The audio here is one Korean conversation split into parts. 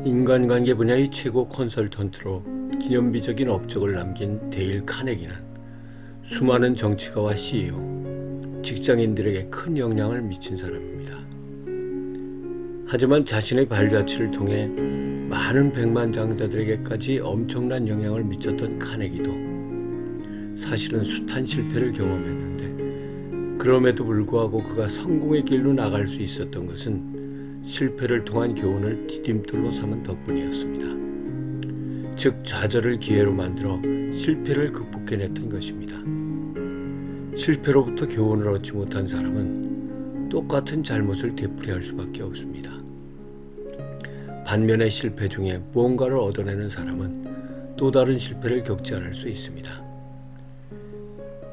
인간관계 분야의 최고 컨설턴트로 기념비적인 업적을 남긴 데일 카네기는 수많은 정치가와 CEO, 직장인들에게 큰 영향을 미친 사람입니다. 하지만 자신의 발자취를 통해 많은 백만장자들에게까지 엄청난 영향을 미쳤던 카네기도 사실은 숱한 실패를 경험했는데, 그럼에도 불구하고 그가 성공의 길로 나갈 수 있었던 것은 실패를 통한 교훈을 디딤돌로 삼은 덕분이었습니다. 즉, 좌절을 기회로 만들어 실패를 극복해냈던 것입니다. 실패로부터 교훈을 얻지 못한 사람은 똑같은 잘못을 되풀이할 수밖에 없습니다. 반면에 실패 중에 무언가를 얻어내는 사람은 또 다른 실패를 겪지 않을 수 있습니다.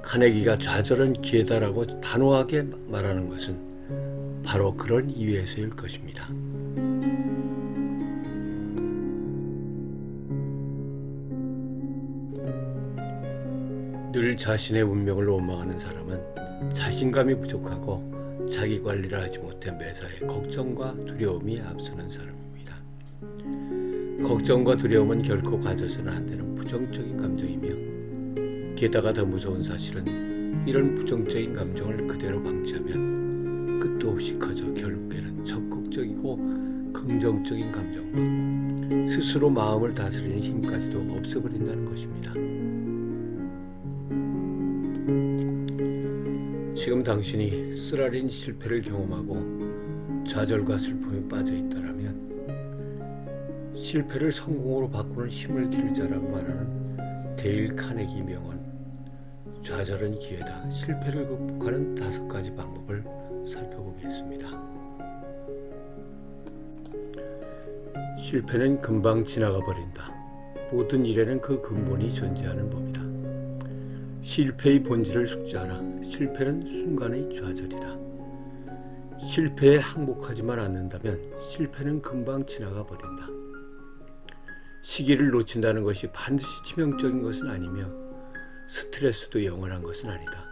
카네기가 좌절은 기회다라고 단호하게 말하는 것은 바로 그런 이유에서일 것입니다. 늘 자신의 운명을 원망하는 사람은 자신감이 부족하고 자기 관리를 하지 못해 매사에 걱정과 두려움이 앞서는 사람입니다. 걱정과 두려움은 결코 가져서는 안 되는 부정적인 감정이며, 게다가 더 무서운 사실은 이런 부정적인 감정을 그대로 방치하면 끝도 없이 커져 결국에는 적극적이고 긍정적인 감정과 스스로 마음을 다스리는 힘까지도 없애버린다는 것입니다. 지금 당신이 쓰라린 실패를 경험하고 좌절과 슬픔에 빠져 있다라면 실패를 성공으로 바꾸는 힘을 기르자라고 말하는 데일 카네기 명언, 좌절은 기회다, 실패를 극복하는 5가지 방법을 살펴보겠습니다. 실패는 금방 지나가 버린다. 모든 일에는 그 근본이 존재하는 법이다. 실패의 본질을 숙지하라. 실패는 순간의 좌절이다. 실패에 항복하지만 않는다면 실패는 금방 지나가 버린다. 시기를 놓친다는 것이 반드시 치명적인 것은 아니며, 스트레스도 영원한 것은 아니다.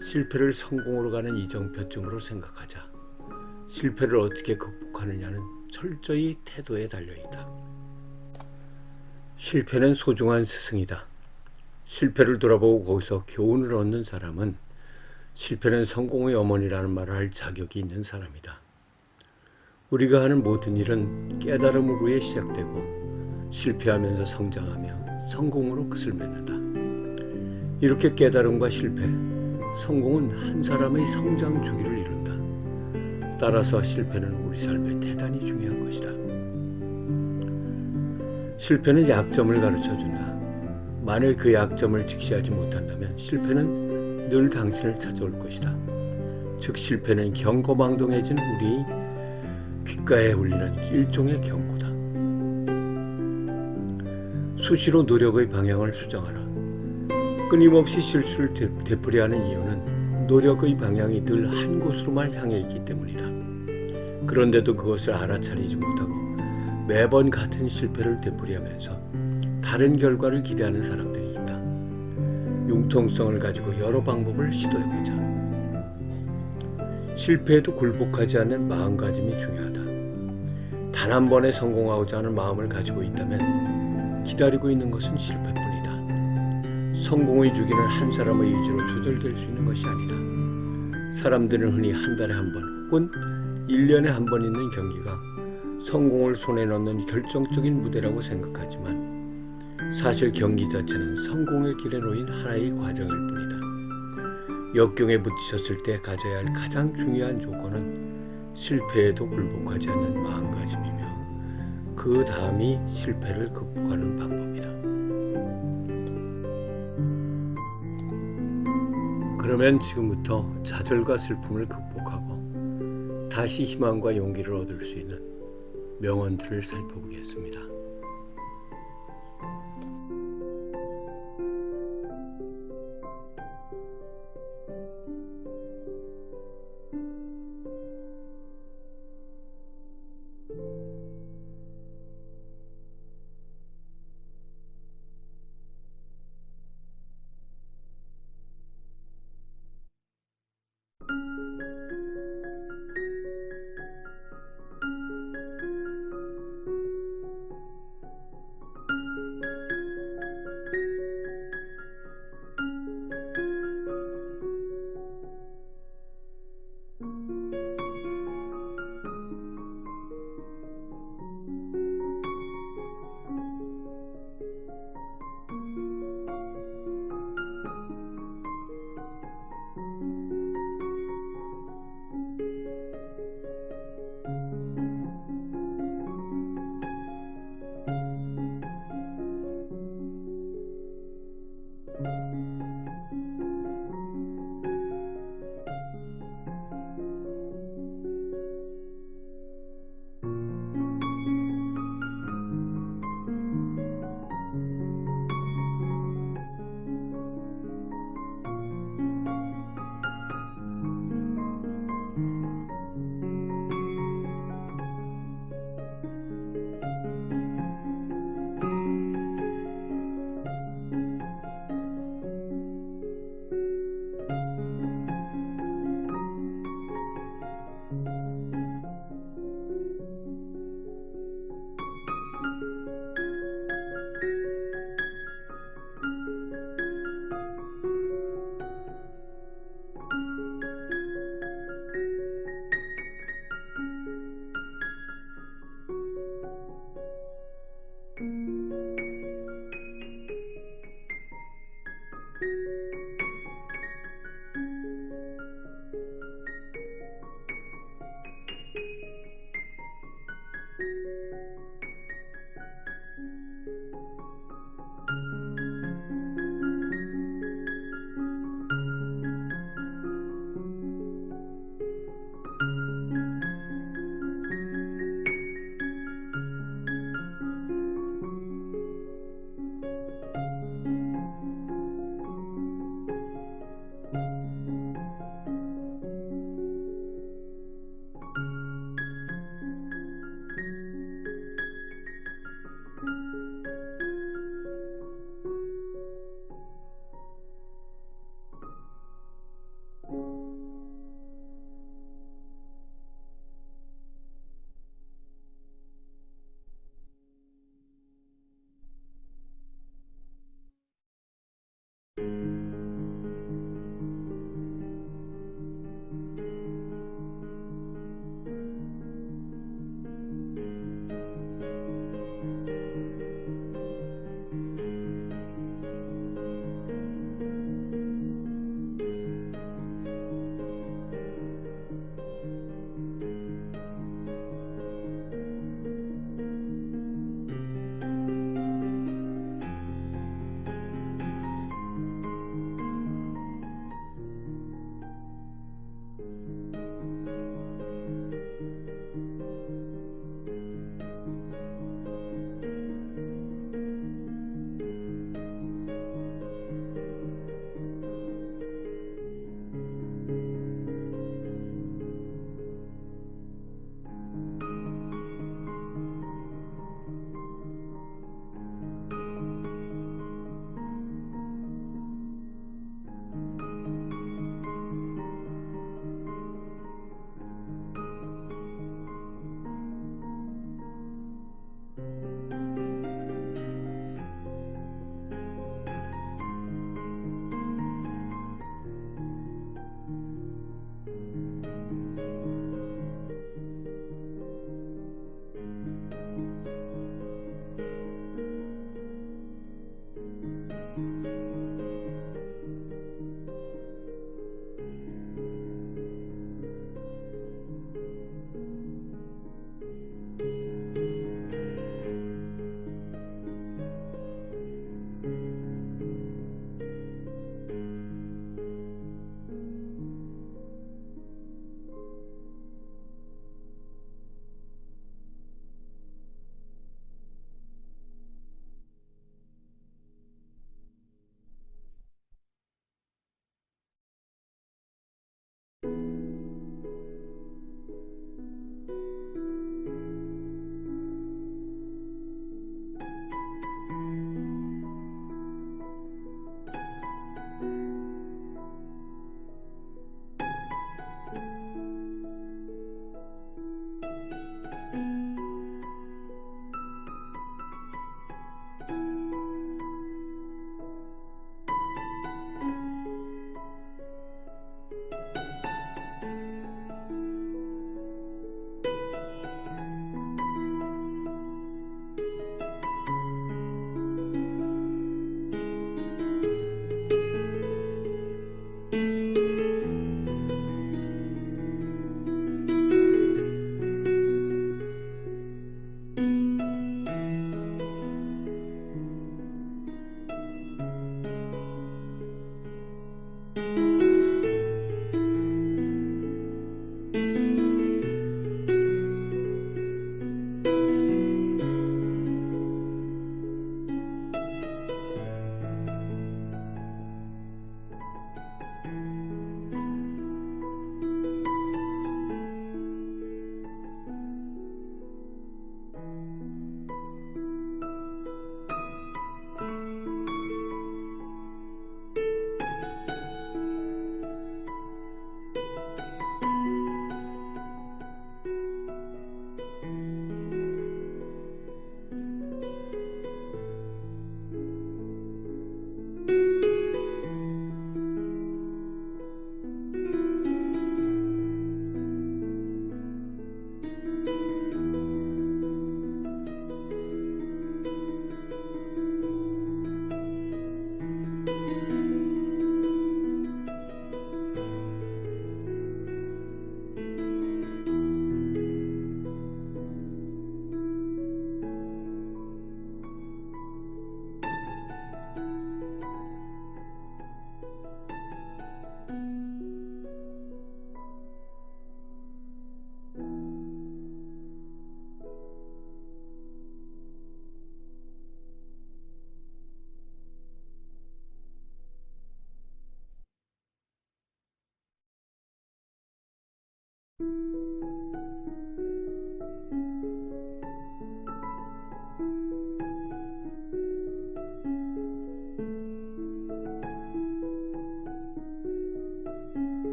실패를 성공으로 가는 이정표점으로 생각하자. 실패를 어떻게 극복하느냐는 철저히 태도에 달려있다. 실패는 소중한 스승이다. 실패를 돌아보고 거기서 교훈을 얻는 사람은 실패는 성공의 어머니라는 말을 할 자격이 있는 사람이다. 우리가 하는 모든 일은 깨달음으로의 시작되고 실패하면서 성장하며 성공으로 끝을 맺는다. 이렇게 깨달음과 실패, 성공은 한 사람의 성장 주기를 이룬다. 따라서 실패는 우리 삶에 대단히 중요한 것이다. 실패는 약점을 가르쳐준다. 만일 그 약점을 직시하지 못한다면 실패는 늘 당신을 찾아올 것이다. 즉, 실패는 경거망동해진 우리 귓가에 울리는 일종의 경고다. 수시로 노력의 방향을 수정하라. 끊임없이 실수를 되풀이하는 이유는 노력의 방향이 늘 한 곳으로만 향해 있기 때문이다. 그런데도 그것을 알아차리지 못하고 매번 같은 실패를 되풀이하면서 다른 결과를 기대하는 사람들이 있다. 융통성을 가지고 여러 방법을 시도해보자. 실패에도 굴복하지 않는 마음가짐이 중요하다. 단 한 번에 성공하고자 하는 마음을 가지고 있다면 기다리고 있는 것은 실패뿐이다. 성공의 주기는 한 사람의 의지로 조절될 수 있는 것이 아니다. 사람들은 흔히 한 달에 한 번 혹은 1년에 한 번 있는 경기가 성공을 손에 넣는 결정적인 무대라고 생각하지만, 사실 경기 자체는 성공의 길에 놓인 하나의 과정일 뿐이다. 역경에 부딪혔을 때 가져야 할 가장 중요한 조건은 실패에도 굴복하지 않는 마음가짐이며, 그 다음이 실패를 극복하는 방법이다. 그러면 지금부터 좌절과 슬픔을 극복하고 다시 희망과 용기를 얻을 수 있는 명언들을 살펴보겠습니다.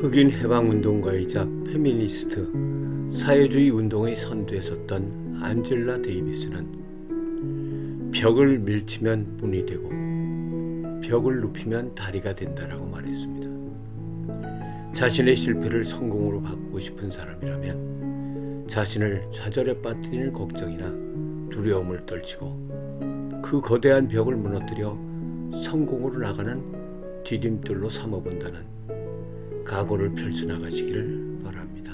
흑인 해방운동가이자 페미니스트, 사회주의 운동의 선두에 섰던 안젤라 데이비스는 벽을 밀치면 문이 되고 벽을 눕히면 다리가 된다라고 말했습니다. 자신의 실패를 성공으로 바꾸고 싶은 사람이라면 자신을 좌절에 빠뜨리는 걱정이나 두려움을 떨치고 그 거대한 벽을 무너뜨려 성공으로 나가는 디딤돌로 삼아본다는 각오를 펼쳐나가시기를 바랍니다.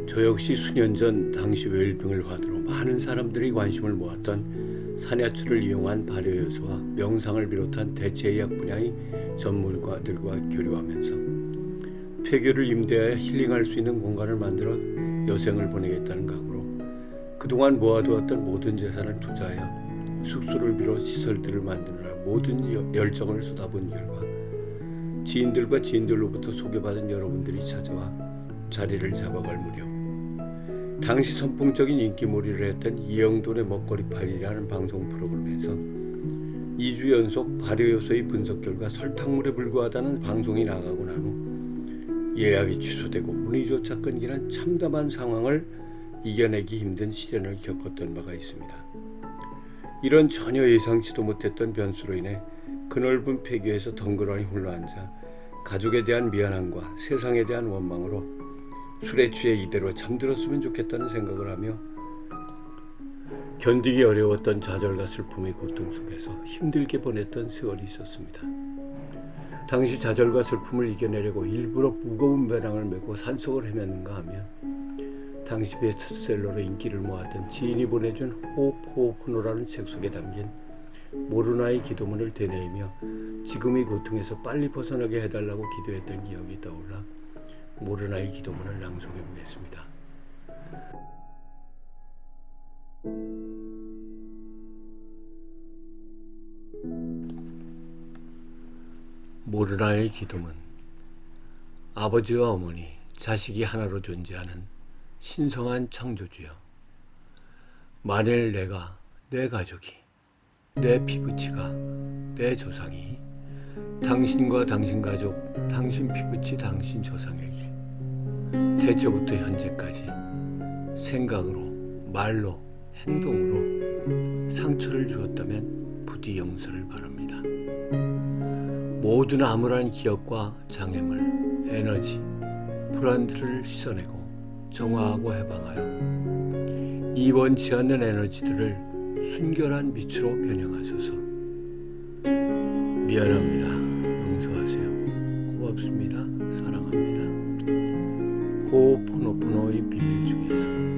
저 역시 수년 전 당시 웰빙을 화두로 많은 사람들이 관심을 모았던 산야초를 이용한 발효효소와 명상을 비롯한 대체의학 분야의 전문가들과 교류하면서 폐교를 임대하여 힐링할 수 있는 공간을 만들어 여생을 보내겠다는 각오로 그동안 모아두었던 모든 재산을 투자하여 숙소를 비롯 시설들을 만드느라 모든 열정을 쏟아본 결과 지인들과 지인들로부터 소개받은 여러분들이 찾아와 자리를 잡아갈 무렵 당시 선풍적인 인기몰이를 했던 이영돈의 먹거리팔이라는 방송 프로그램에서 2주 연속 발효요소의 분석 결과 설탕물에 불과하다는 방송이 나가고 난 후 예약이 취소되고 문의조차 끊기는 참담한 상황을 이겨내기 힘든 시련을 겪었던 바가 있습니다. 이런 전혀 예상치도 못했던 변수로 인해 그 넓은 폐교에서 덩그러니 홀러앉아 가족에 대한 미안함과 세상에 대한 원망으로 술에 취해 이대로 잠들었으면 좋겠다는 생각을 하며 견디기 어려웠던 좌절과 슬픔의 고통 속에서 힘들게 보냈던 세월이 있었습니다. 당시 좌절과 슬픔을 이겨내려고 일부러 무거운 배낭을 메고 산속을 헤맸는가 하면 당시 베스트셀러로 인기를 모았던 지인이 보내준 호흡호흡노라는 책 속에 담긴 모르나의 기도문을 되뇌이며 지금의 고통에서 빨리 벗어나게 해달라고 기도했던 기억이 떠올라 모르나의 기도문을 낭송해 보겠습니다. 모르나의 기도문. 아버지와 어머니, 자식이 하나로 존재하는 신성한 창조주여, 만일 내가, 내 가족이, 내 피부치가, 내 조상이 당신과 당신 가족, 당신 피부치, 당신 조상에게 태초부터 현재까지 생각으로, 말로, 행동으로 상처를 주었다면 부디 용서를 바랍니다. 모든 암울한 기억과 장애물, 에너지, 불안들을 씻어내고 정화하고 해방하여 이 원치 않는 에너지들을 순결한 빛으로 변형하소서. 미안합니다. 용서하세요. 고맙습니다. 사랑합니다. 호호포노포노의 비밀 중에서